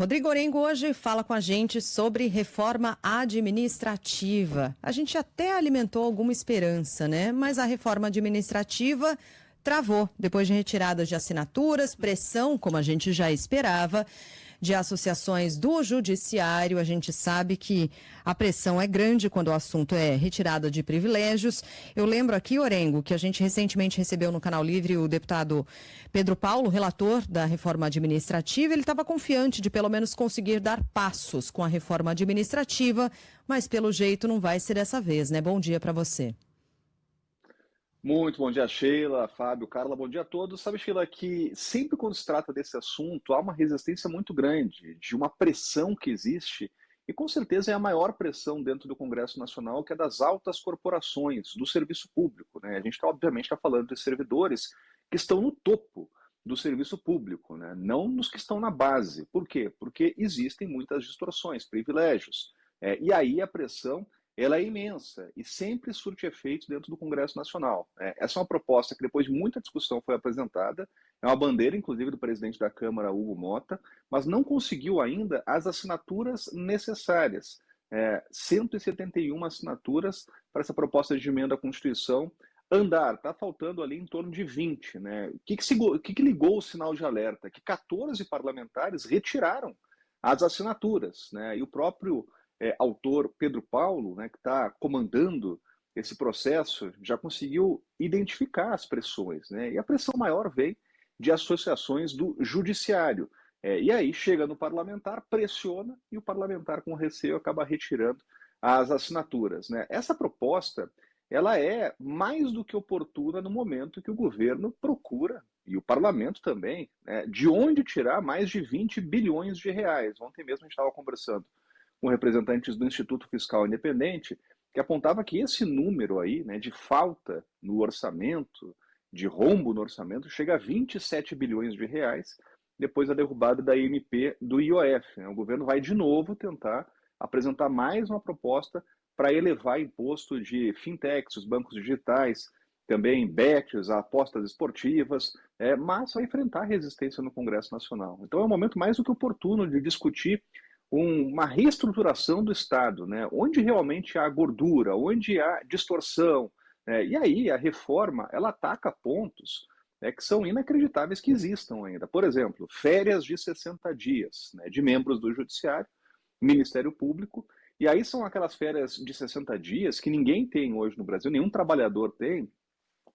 Rodrigo Orengo hoje fala com a gente sobre reforma administrativa. A gente até alimentou alguma esperança, né? Mas a reforma administrativa travou depois de retiradas de assinaturas, pressão, como a gente já esperava, de associações do judiciário. A gente sabe que a pressão é grande quando o assunto é retirada de privilégios. Eu lembro aqui, Orengo, que a gente recentemente recebeu no Canal Livre o deputado Pedro Paulo, relator da reforma administrativa. Ele estava confiante de pelo menos conseguir dar passos com a reforma administrativa, mas pelo jeito não vai ser dessa vez, né? Bom dia para você. Muito bom dia, Sheila, Fábio, Carla, bom dia a todos. Sabe, Sheila, que sempre quando se trata desse assunto, há uma resistência muito grande, de uma pressão que existe, e com certeza é a maior pressão dentro do Congresso Nacional, que é das altas corporações, do serviço público, né? A gente, obviamente, está falando de servidores que estão no topo do serviço público, né? Não nos que estão na base. Por quê? Porque existem muitas distorções, privilégios. E aí a pressão ela é imensa e sempre surte efeitos dentro do Congresso Nacional. Essa é uma proposta que, depois de muita discussão, foi apresentada, é uma bandeira, inclusive, do presidente da Câmara, Hugo Motta, mas não conseguiu ainda as assinaturas necessárias. 171 assinaturas para essa proposta de emenda à Constituição andar. Está faltando ali em torno de 20. Né? O que ligou o sinal de alerta? Que 14 parlamentares retiraram as assinaturas. Né? E o próprio autor Pedro Paulo, né, que está comandando esse processo, já conseguiu identificar as pressões, né? E a pressão maior vem de associações do judiciário. E aí chega no parlamentar, pressiona, e o parlamentar, com receio, acaba retirando as assinaturas. Né? Essa proposta ela é mais do que oportuna no momento que o governo procura, e o parlamento também, né, de onde tirar mais de 20 bilhões de reais. Ontem mesmo a gente estava conversando com representantes do Instituto Fiscal Independente, que apontava que esse número aí, né, de falta no orçamento, de rombo no orçamento, chega a 27 bilhões de reais depois da derrubada da IMP do IOF. Né? O governo vai de novo tentar apresentar mais uma proposta para elevar imposto de fintechs, os bancos digitais, também bets, apostas esportivas, mas vai enfrentar resistência no Congresso Nacional. Então é um momento mais do que oportuno de discutir uma reestruturação do Estado, né? Onde realmente há gordura, onde há distorção. E aí a reforma ela ataca pontos que são inacreditáveis que existam ainda. Por exemplo, férias de 60 dias, né, de membros do Judiciário, Ministério Público, e aí são aquelas férias de 60 dias que ninguém tem hoje no Brasil, nenhum trabalhador tem,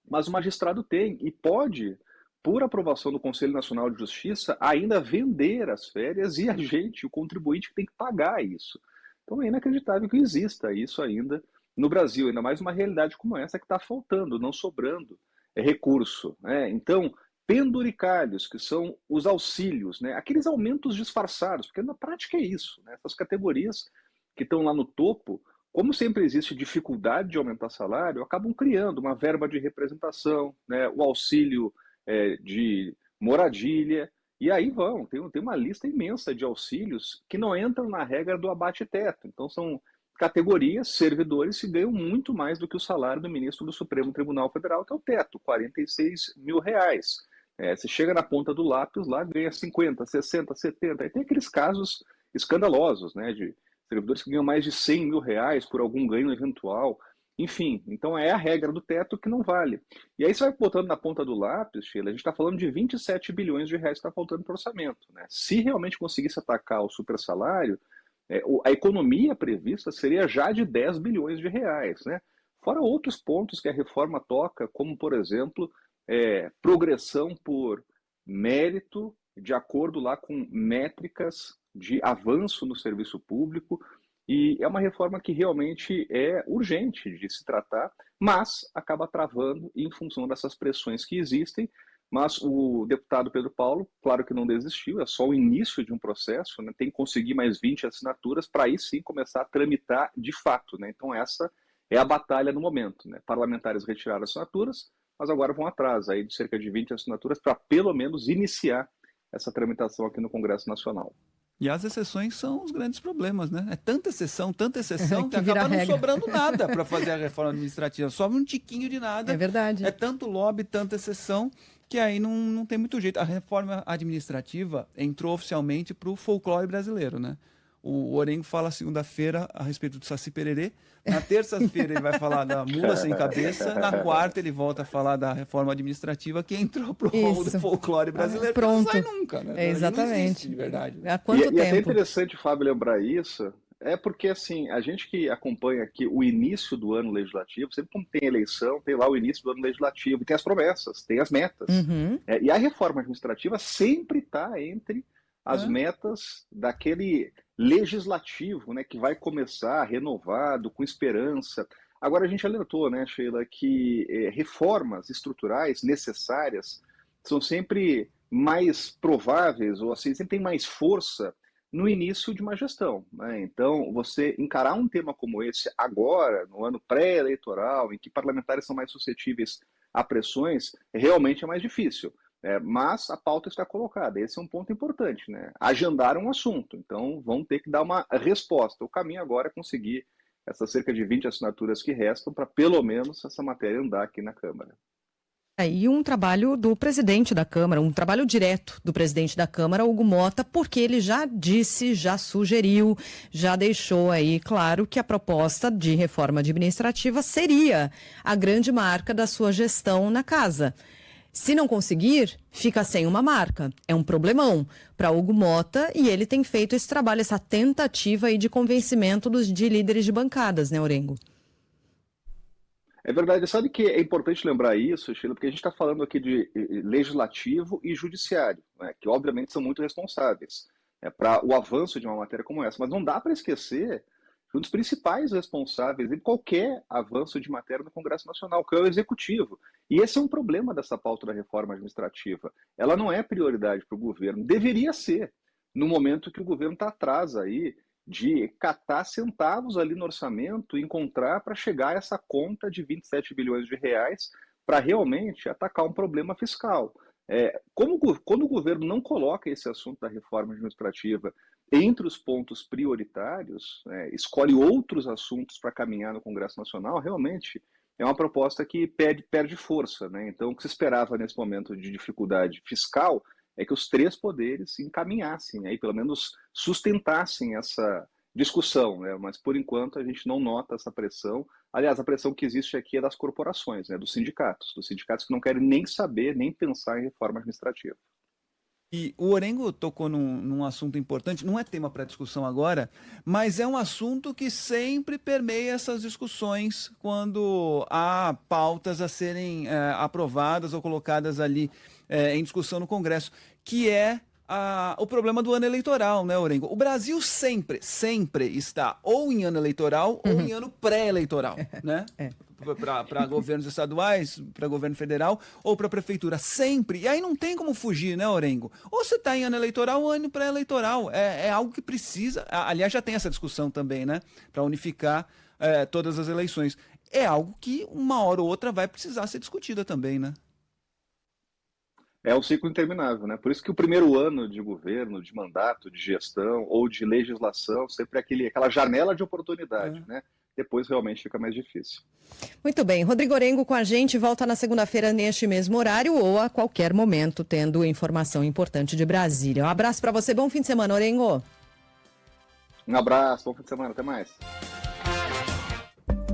mas o magistrado tem e pode, por aprovação do Conselho Nacional de Justiça, ainda vender as férias e a gente, o contribuinte, tem que pagar isso. Então é inacreditável que exista isso ainda no Brasil, ainda mais uma realidade como essa que está faltando, não sobrando recurso. Né? Então, penduricalhos, que são os auxílios, né? Aqueles aumentos disfarçados, porque na prática é isso. Né? Essas categorias que estão lá no topo, como sempre existe dificuldade de aumentar salário, acabam criando uma verba de representação, né? O auxílio de moradia, e aí tem uma lista imensa de auxílios que não entram na regra do abate-teto. Então são categorias, servidores que ganham muito mais do que o salário do ministro do Supremo Tribunal Federal, que é o teto, 46 mil reais. Você chega na ponta do lápis lá, ganha 50, 60, 70, e tem aqueles casos escandalosos, né, de servidores que ganham mais de 100 mil reais por algum ganho eventual. Enfim, então é a regra do teto que não vale. E aí você vai botando na ponta do lápis, Sheila, a gente está falando de 27 bilhões de reais que está faltando para o orçamento. Né? Se realmente conseguisse atacar o supersalário, a economia prevista seria já de 10 bilhões de reais. Né? Fora outros pontos que a reforma toca, como, por exemplo, progressão por mérito, de acordo lá com métricas de avanço no serviço público. E é uma reforma que realmente é urgente de se tratar, mas acaba travando em função dessas pressões que existem. Mas o deputado Pedro Paulo, claro que não desistiu, é só o início de um processo, né? Tem que conseguir mais 20 assinaturas para aí sim começar a tramitar de fato. Né? Então essa é a batalha no momento. Né? Parlamentares retiraram assinaturas, mas agora vão atrás aí de cerca de 20 assinaturas para pelo menos iniciar essa tramitação aqui no Congresso Nacional. E as exceções são os grandes problemas, né? É tanta exceção que vira acaba não regra. sobrando nada para fazer a reforma administrativa. Sobra um tiquinho de nada. É verdade. É tanto lobby, tanta exceção, que aí não tem muito jeito. A reforma administrativa entrou oficialmente para o folclore brasileiro, né? O Orengo fala segunda-feira a respeito do Saci Pererê. Na terça-feira ele vai falar da mula sem cabeça. Na quarta ele volta a falar da reforma administrativa que entrou pro rol do folclore brasileiro. Pronto. Não sai nunca, né? Exatamente. Não existe, de verdade. Há quanto tempo? E é até interessante, Fábio, lembrar isso. É porque, assim, a gente que acompanha aqui o início do ano legislativo, sempre quando tem eleição, tem lá o início do ano legislativo, tem as promessas, tem as metas. Uhum. E a reforma administrativa sempre está entre as metas daquele legislativo, né, que vai começar renovado, com esperança. Agora, a gente alertou, né, Sheila, que reformas estruturais necessárias são sempre mais prováveis, ou assim, sempre tem mais força no início de uma gestão, né? Então, você encarar um tema como esse agora, no ano pré-eleitoral, em que parlamentares são mais suscetíveis a pressões, realmente é mais difícil. Mas a pauta está colocada, esse é um ponto importante, né? Agendaram um assunto, então vão ter que dar uma resposta. O caminho agora é conseguir essas cerca de 20 assinaturas que restam para pelo menos essa matéria andar aqui na Câmara. E um trabalho do presidente da Câmara, um trabalho direto do presidente da Câmara, Hugo Motta, porque ele já disse, já sugeriu, já deixou aí claro que a proposta de reforma administrativa seria a grande marca da sua gestão na casa. Se não conseguir, fica sem uma marca. É um problemão para Hugo Motta e ele tem feito esse trabalho, essa tentativa aí de convencimento de líderes de bancadas, né, Orengo? É verdade, sabe que é importante lembrar isso, Sheila, porque a gente está falando aqui de legislativo e judiciário, né, que obviamente são muito responsáveis para o avanço de uma matéria como essa, mas não dá para esquecer que um dos principais responsáveis em qualquer avanço de matéria no Congresso Nacional, que é o Executivo. E esse é um problema dessa pauta da reforma administrativa. Ela não é prioridade para o governo, deveria ser, no momento que o governo está atrás aí de catar centavos ali no orçamento e encontrar para chegar a essa conta de 27 bilhões de reais para realmente atacar um problema fiscal. Quando o governo não coloca esse assunto da reforma administrativa entre os pontos prioritários, escolhe outros assuntos para caminhar no Congresso Nacional, realmente é uma proposta que perde força, né? Então, o que se esperava nesse momento de dificuldade fiscal é que os três poderes encaminhassem, aí, pelo menos sustentassem essa discussão, né? Mas por enquanto a gente não nota essa pressão. Aliás, a pressão que existe aqui é das corporações, né? Dos sindicatos que não querem nem saber, nem pensar em reforma administrativa. E o Orengo tocou num assunto importante, não é tema para discussão agora, mas é um assunto que sempre permeia essas discussões quando há pautas a serem aprovadas ou colocadas ali em discussão no Congresso, que é o problema do ano eleitoral, né, Orengo? O Brasil sempre está ou em ano eleitoral ou em ano pré-eleitoral, né? Para governos estaduais, para governo federal ou para prefeitura, sempre. E aí não tem como fugir, né, Orengo? Ou você está em ano eleitoral ou ano pré-eleitoral. É algo que precisa... Aliás, já tem essa discussão também, né? Para unificar todas as eleições. É algo que uma hora ou outra vai precisar ser discutida também, né? É um ciclo interminável, né? Por isso que o primeiro ano de governo, de mandato, de gestão ou de legislação, sempre é aquela janela de oportunidade, né? Depois realmente fica mais difícil. Muito bem. Rodrigo Orengo com a gente, volta na segunda-feira neste mesmo horário ou a qualquer momento, tendo informação importante de Brasília. Um abraço para você, bom fim de semana, Orengo. Um abraço, bom fim de semana, até mais.